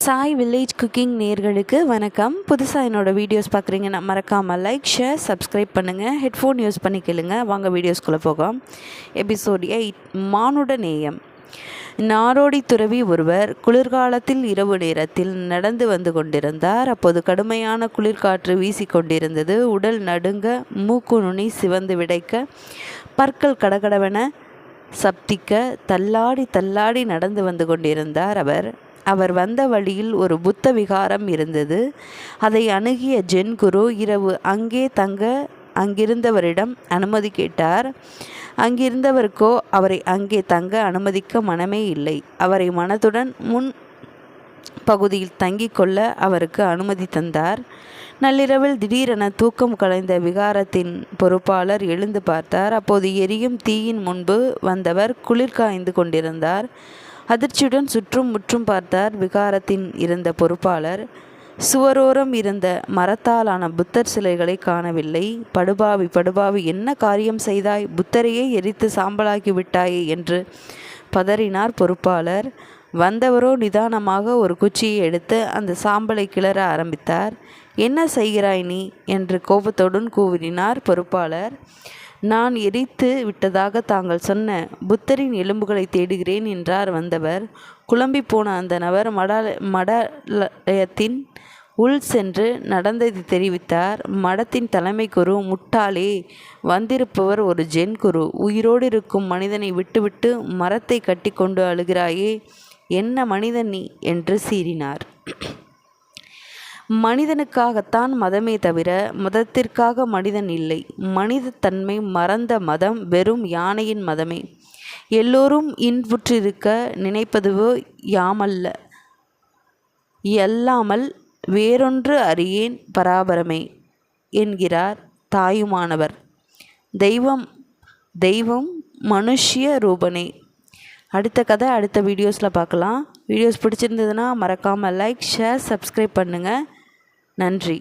Sai village cooking நேயர்களுக்கு வணக்கம். புதுசாக என்னோடய வீடியோஸ் பார்க்குறீங்கன்னா மறக்காமல் லைக், ஷேர், சப்ஸ்கிரைப் பண்ணுங்கள். ஹெட்ஃபோன் யூஸ் பண்ணி கேளுங்க. வாங்க வீடியோஸ்குள்ளே போகலாம். எபிசோட் 8 மானுட நேயம். நாடோடி துறவி ஒருவர் குளிர்காலத்தில் இரவு நேரத்தில் நடந்து வந்து கொண்டிருந்தார். அப்போது கடுமையான குளிர்காற்று வீசிக்கொண்டிருந்தது. உடல் நடுங்க, மூக்கு நுனி சிவந்து விடைக்க, பற்கள் கடகடவென சப்திக்க தள்ளாடி தள்ளாடி நடந்து வந்து கொண்டிருந்தார் அவர் வந்த வழியில் ஒரு புத்த விகாரம் இருந்தது. அதை அணுகிய ஜென் குரு இரவு அங்கே தங்க அங்கிருந்தவரிடம் அனுமதி கேட்டார். அங்கிருந்தவருக்கோ அவரை அங்கே தங்க அனுமதிக்க மனமே இல்லை. அவரை மனத்துடன் முன் பகுதியில் தங்கிக் கொள்ள அவருக்கு அனுமதி தந்தார். நள்ளிரவில் திடீரென தூக்கம் கலைந்த விகாரத்தின் பொறுப்பாளர் எழுந்து பார்த்தார். அப்போது எரியும் தீயின் முன்பு வந்தவர் குளிர் காய்ந்து கொண்டிருந்தார். அதிர்ச்சியுடன் சுற்றும் முற்றும் பார்த்தார். விகாரத்தின் இருந்த பொறுப்பாளர் சுவரோரம் இருந்த மரத்தாலான புத்தர் சிலைகளை காணவில்லை. படுபாவி, என்ன காரியம் செய்தாய்? புத்தரையே எரித்து சாம்பலாக்கி விட்டாயே என்று பதறினார் பொறுப்பாளர். வந்தவரோ நிதானமாக ஒரு குச்சியை எடுத்து அந்த சாம்பலை கிளற ஆரம்பித்தார். என்ன செய்கிறாய் நீ என்று கோபத்துடன் கூவினார் பொறுப்பாளர். நான் எரித்து விட்டதாக தாங்கள் சொன்ன புத்தரின் எலும்புகளை தேடுகிறேன் என்றார் வந்தவர். குழம்பி போன அந்த நபர் மடாலயத்தின் உள் சென்று நடந்ததை தெரிவித்தார். மடத்தின் தலைமை குரு, முட்டாளே, வந்திருப்பவர் ஒரு ஜென் குரு. உயிரோடு இருக்கும் மனிதனை விட்டுவிட்டு மரத்தை கட்டி கொண்டு அழுகிறாயே, என்ன மனிதன் நீ என்று சீறினார். மனிதனுக்காகத்தான் மதமே தவிர மதத்திற்காக மனிதன் இல்லை. மனித தன்மை மறந்த மதம் வெறும் யானையின் மதமே. எல்லோரும் இன்புற்றிருக்க நினைப்பதுவோ யாமல்ல எல்லாமல் வேறொன்று அறியேன் பராபரமே என்கிறார் தாயுமானவர். தெய்வம் மனுஷ்ய ரூபனே. அடுத்த கதை அடுத்த வீடியோஸில் பார்க்கலாம். வீடியோஸ் பிடிச்சிருந்ததுன்னா மறக்காமல் லைக், ஷேர், சப்ஸ்கிரைப் பண்ணுங்கள். நன்றி.